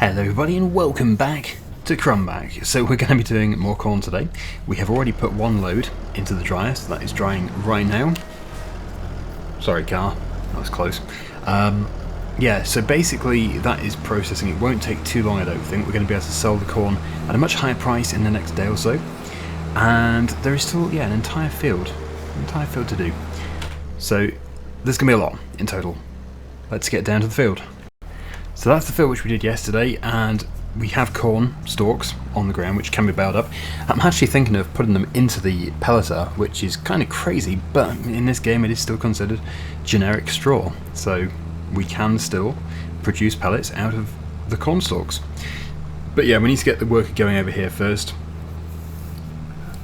Hello everybody and welcome back to Krumbach. So we're going to be doing more corn today. We have already put one load into the dryer, so that is drying right now. Sorry car, that was close. Yeah, so basically that is processing. It won't take too long, I don't think. We're going to be able to sell the corn at a much higher price in the next day or so. And there is still, an entire field to do. So there's going to be a lot in total. Let's get down to the field. So that's the field which we did yesterday, and we have corn stalks on the ground which can be baled up. I'm actually thinking of putting them into the pelleter, which is kind of crazy, but in this game it is still considered generic straw, so we can still produce pellets out of the corn stalks. But yeah, we need to get the worker going over here first.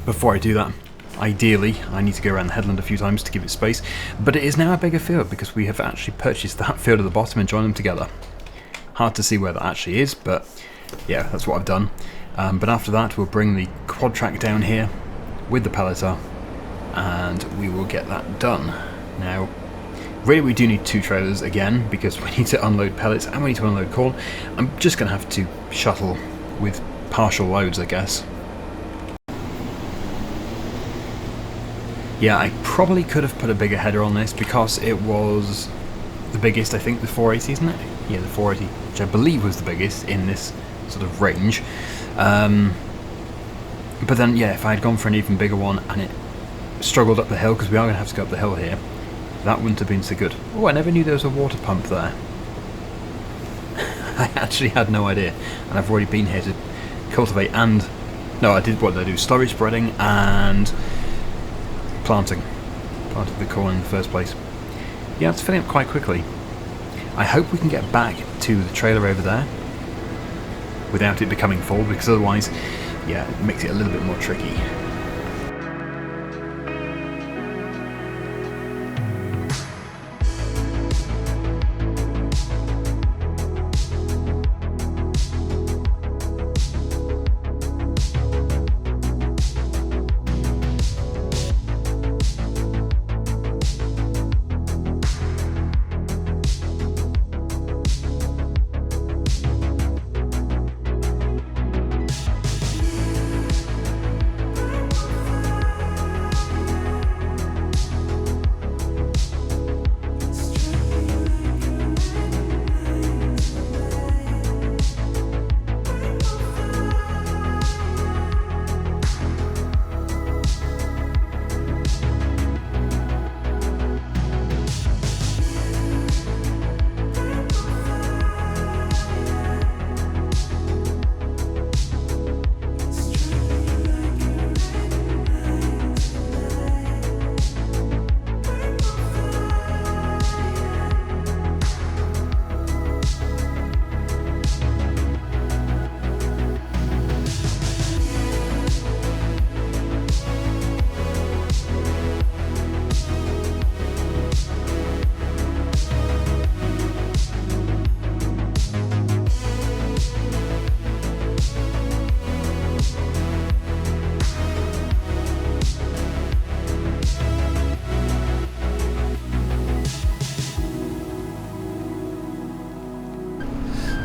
Before I do that, ideally I need to go around the headland a few times to give it space, but it is now a bigger field because we have actually purchased that field at the bottom and joined them together. Hard to see where that actually is, but yeah, that's what I've done. But after that we'll bring the quad track down here with the pelleter and we will get that done. Now really we do need 2 trailers again because we need to unload pellets and we need to unload corn. I'm just going to have to shuttle with partial loads, I guess. Yeah, I probably could have put a bigger header on this because it was the biggest, I think, the 480, isn't it? Yeah, the 480, which I believe was the biggest in this sort of range. But then, yeah, if I had gone for an even bigger one and it struggled up the hill, because we are going to have to go up the hill here, that wouldn't have been so good. Oh, I never knew there was a water pump there. I actually had no idea, and I've already been here to cultivate and... No, I did, what did I do? Slurry spreading and planting. Planted the corn in the first place. Yeah, it's filling up quite quickly. I hope we can get back to the trailer over there without it becoming full, because otherwise, yeah, it makes it a little bit more tricky.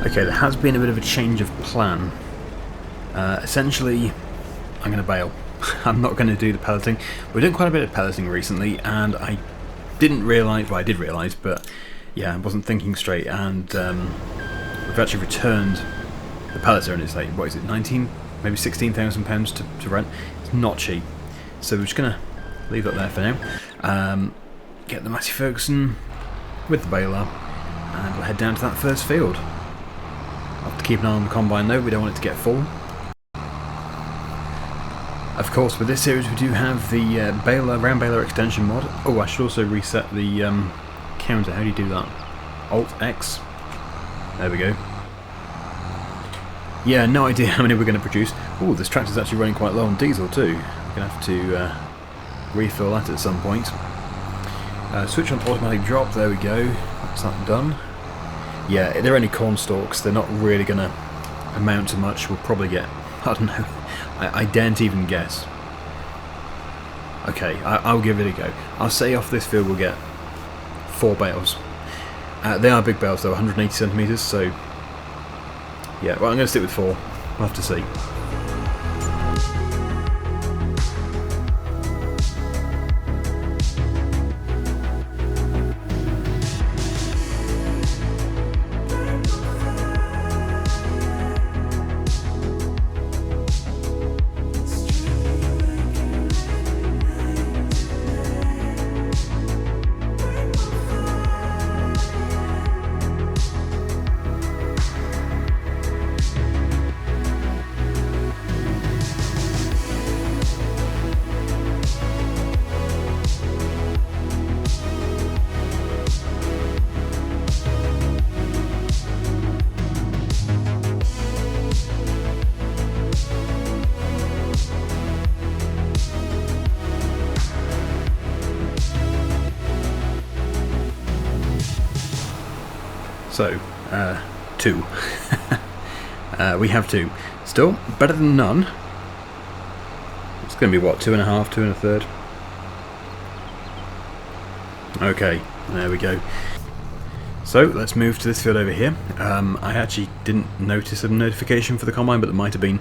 Okay, there has been a bit of a change of plan. Essentially, I'm going to bail. I'm not going to do the pelleting. We're doing quite a bit of pelleting recently, and I didn't realise, well I did realise, but yeah, I wasn't thinking straight, and we've actually returned the pelleter, and it's like, what is it, 19, maybe £16,000 to rent. It's not cheap. So we're just going to leave that there for now. Get the Massey Ferguson with the baler, and we'll head down to that first field. I'll have to keep an eye on the combine though, we don't want it to get full. Of course, with this series we do have the round baler extension mod. Oh, I should also reset the counter. How do you do that? Alt-X. There we go. Yeah, no idea how many we're going to produce. Oh, this tractor's actually running quite low on diesel too. We're going to have to refill that at some point. Switch on automatic drop, there we go. That's that done. Yeah, they're only corn stalks, they're not really going to amount to much. We'll probably get, I don't know, I daren't even guess. Okay, I'll give it a go. I'll say off this field we'll get 4 bales. They are big bales though, 180 centimetres, so Yeah, well, I'm going to stick with 4. We'll have to see. So, 2. We have 2. Still, better than none. It's going to be what, 2.5, 2 1/3? Okay, there we go. So, let's move to this field over here. I actually didn't notice a notification for the combine, but there might have been.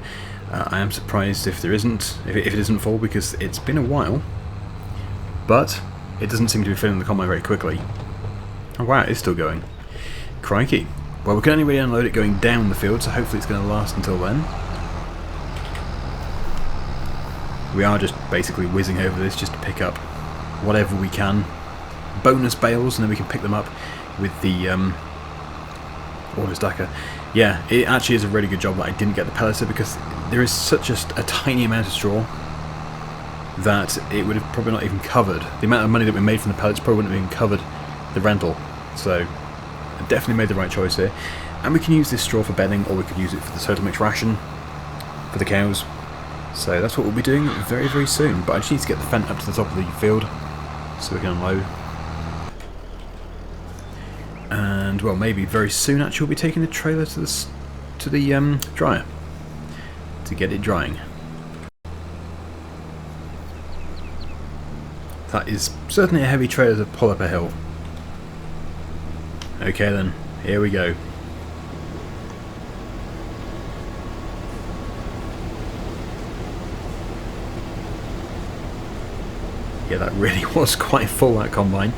I am surprised if there isn't, if it isn't full, because it's been a while. But, it doesn't seem to be filling the combine very quickly. Oh wow, it's still going. Crikey. Well, we can only really unload it going down the field, so hopefully it's going to last until then. We are just basically whizzing over this just to pick up whatever we can. Bonus bales, and then we can pick them up with the auto stacker. Yeah, it actually is a really good job that I didn't get the pelleter, because there is such a tiny amount of straw that it would have probably not even covered. The amount of money that we made from the pellets probably wouldn't have even covered the rental. So I definitely made the right choice here. And we can use this straw for bedding, or we could use it for the total mix ration for the cows. So that's what we'll be doing very, very soon. But I just need to get the Fent up to the top of the field so we can unload. And well, maybe very soon actually we'll be taking the trailer to the dryer to get it drying. That is certainly a heavy trailer to pull up a hill. Okay then, here we go. Yeah, that really was quite full, that combine.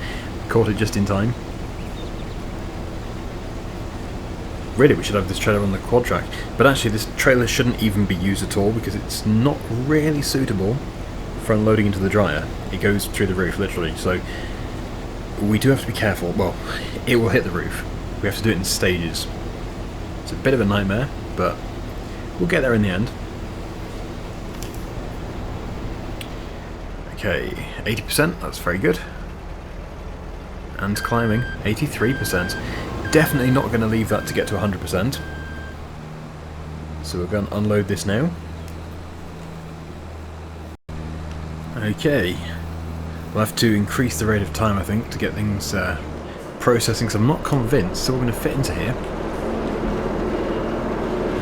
Caught it just in time. Really, we should have this trailer on the quad track. But actually, this trailer shouldn't even be used at all, because it's not really suitable for unloading into the dryer. It goes through the roof, literally, so we do have to be careful. Well, it will hit the roof. We have to do it in stages. It's a bit of a nightmare, but we'll get there in the end. Okay, 80%, that's very good. And climbing, 83%. Definitely not going to leave that to get to 100%. So we're going to unload this now. Okay. We'll have to increase the rate of time, I think, to get things processing, so I'm not convinced so we're going to fit into here.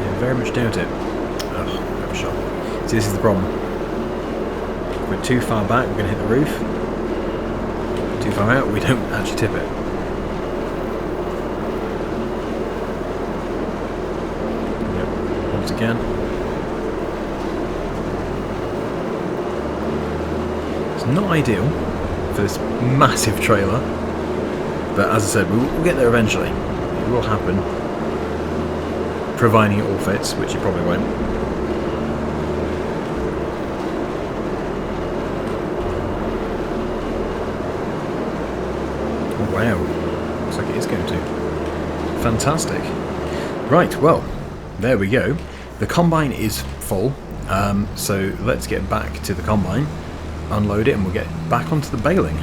Yeah, very much doubt it. Oh, I'm sure. See, this is the problem. If we're too far back, we're going to hit the roof. Too far out, we don't actually tip it. Yep, once again. It's not ideal for this massive trailer, but as I said, we'll get there eventually. It will happen, providing it all fits, which it probably won't. Oh, wow, looks like it is going to. Fantastic. Right, well, there we go. The combine is full, so let's get back to the combine, unload it, and we'll get back onto the baling.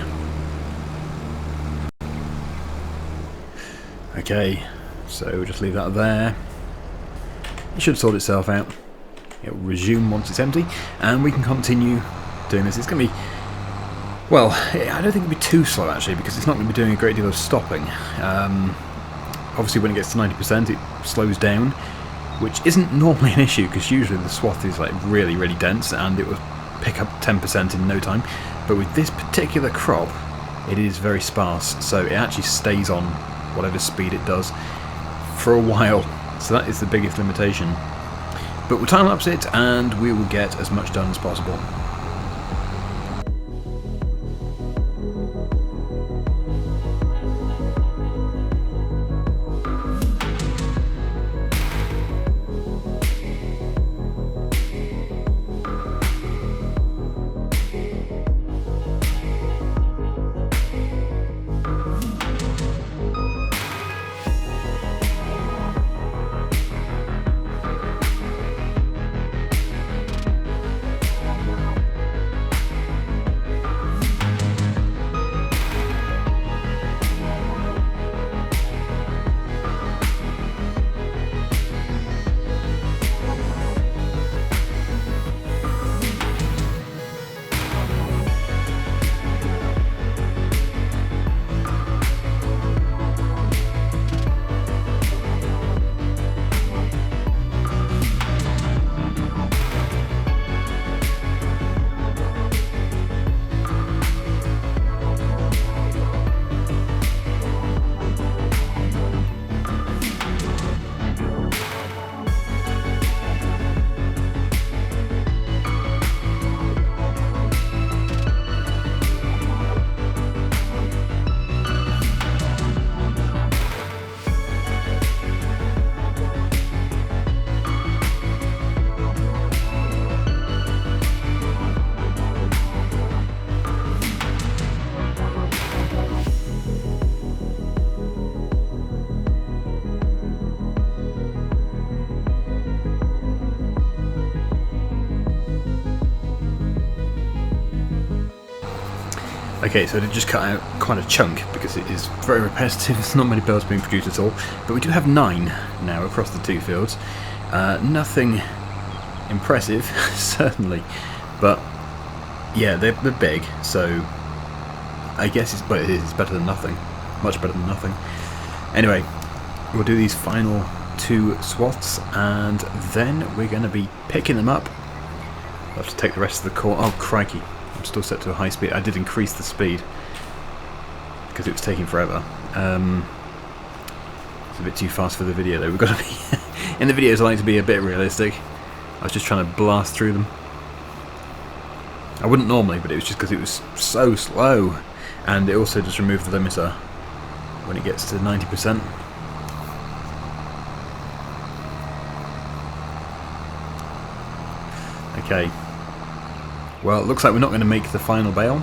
Okay, so we'll just leave that there. It should sort itself out. It will resume once it's empty, and we can continue doing this. It's going to be, well, I don't think it'll be too slow actually, because it's not going to be doing a great deal of stopping. Obviously when it gets to 90% it slows down, which isn't normally an issue, because usually the swath is like really, really dense and it will pick up 10% in no time. But with this particular crop, it is very sparse, so it actually stays on whatever speed it does for a while, So that is the biggest limitation. But we'll time-lapse it and we will get as much done as possible. Okay, so I did just cut out quite a chunk because it is very repetitive. There's not many bells being produced at all, but we do have 9 now across the 2 fields. Nothing impressive, certainly, but yeah, they're big, so I guess it's better than nothing, much better than nothing. Anyway, we'll do these final 2 swaths, and then we're going to be picking them up. I'll have to take the rest of the corn. Oh crikey! I'm still set to a high speed. I did increase the speed because it was taking forever. It's a bit too fast for the video though. We've got to be in the videos. I like to be a bit realistic. I was just trying to blast through them. I wouldn't normally, but it was just because it was so slow, and it also just removed the limiter when it gets to 90%. Okay. Well, it looks like we're not going to make the final bale.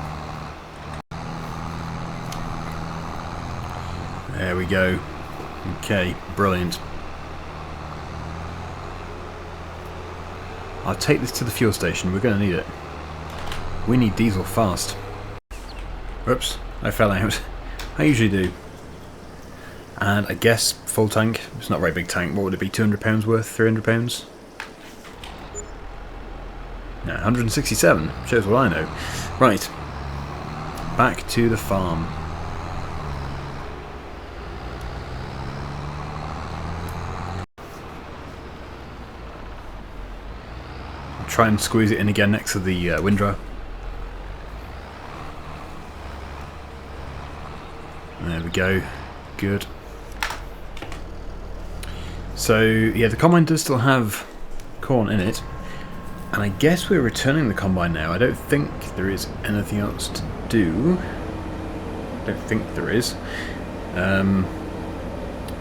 There we go. Okay, brilliant. I'll take this to the fuel station. We're going to need it. We need diesel fast. Oops, I fell out. I usually do. And I guess full tank. It's not a very big tank. What would it be? £200 worth? £300? No, 167. Shows what I know. Right. Back to the farm. I'll try and squeeze it in again next to the windrow. There we go. Good. So, yeah, the combine does still have corn in it. And I guess we're returning the combine now. I don't think there is anything else to do. I don't think there is.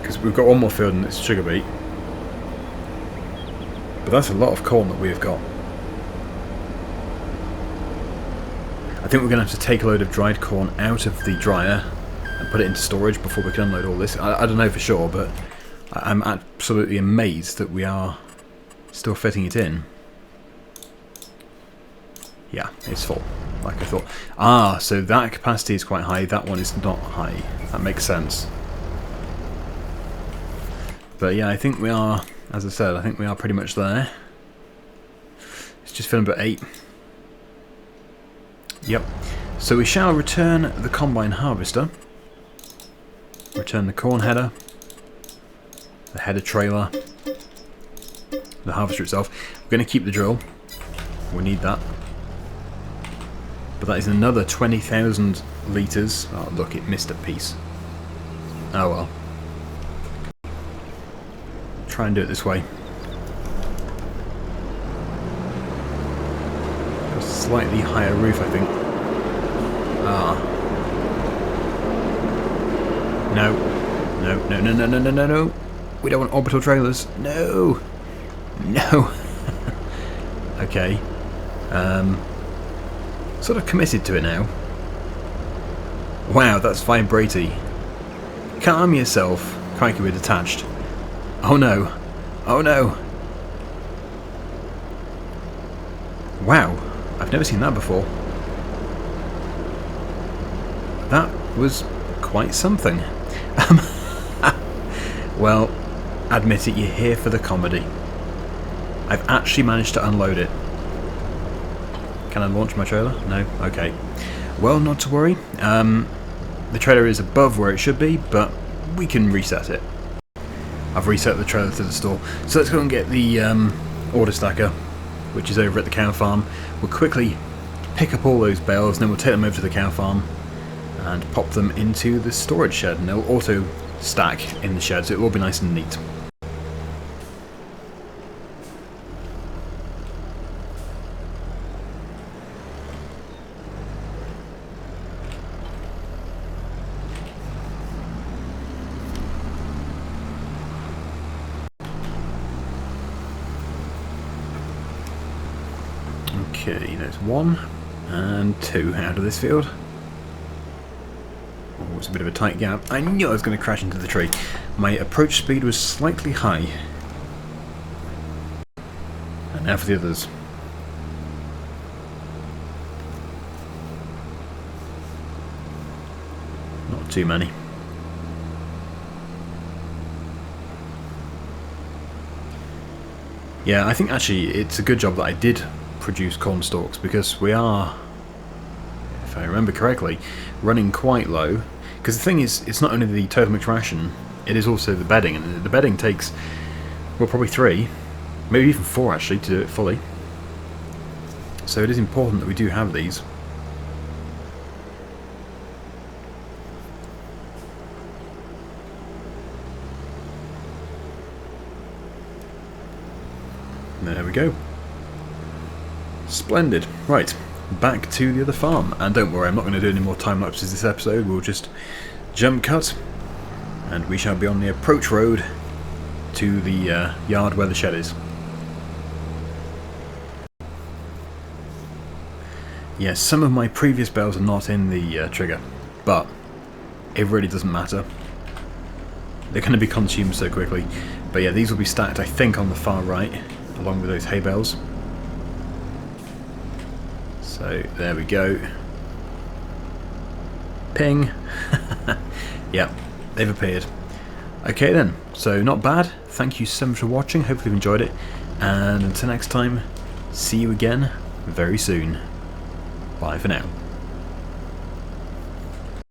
Because we've got one more field and it's sugar beet. But that's a lot of corn that we've got. I think we're going to have to take a load of dried corn out of the dryer and put it into storage before we can unload all this. I don't know for sure, but I'm absolutely amazed that we are still fitting it in. Yeah, it's full, like I thought. Ah, so that capacity is quite high, that one is not high. That makes sense. But yeah, I think we are, as I said, I think we are pretty much there. It's just filling about 8. Yep. So we shall return the combine harvester. Return the corn header. The header trailer. The harvester itself. We're going to keep the drill. We need that. But that is another 20,000 litres. Oh look, it missed a piece. Oh well. try and do it this way. A slightly higher roof, I think. Ah. No. No, no, no, no, no, no, no, no. We don't want orbital trailers. No. No. Okay. Sort of committed to it now. Wow, that's vibrating. Calm yourself. Crikey, we're detached. Oh no. Oh no. Wow, I've never seen that before. That was quite something. Well, admit it, you're here for the comedy. I've actually managed to unload it. Can I launch my trailer? No? Okay. Well, not to worry. The trailer is above where it should be, but we can reset it. I've reset the trailer to the store. So let's go and get the order stacker, which is over at the cow farm. We'll quickly pick up all those bales, and then we'll take them over to the cow farm and pop them into the storage shed, and they'll auto stack in the shed, so it will be nice and neat. Okay, there's 1 and 2 out of this field. Oh, it's a bit of a tight gap. I knew I was going to crash into the tree. My approach speed was slightly high. And now for the others. Not too many. Yeah, I think actually it's a good job that I did produce corn stalks, because we are, if I remember correctly, running quite low. Because the thing is, it's not only the total mixed ration, it is also the bedding, and the bedding takes, well, probably 3, maybe even 4 actually, to do it fully. So it is important that we do have these. There we go. Splendid. Right, back to the other farm. And don't worry, I'm not going to do any more time lapses this episode. We'll just jump cut, and we shall be on the approach road to the yard where the shed is. Yes, some of my previous bales are not in the trigger, but it really doesn't matter. They're going to be consumed so quickly. But yeah, these will be stacked, I think, on the far right, along with those hay bales. So there we go. Ping. Yep, they've appeared. Okay then, so not bad. Thank you so much for watching. Hopefully you've enjoyed it. And until next time, see you again very soon. Bye for now.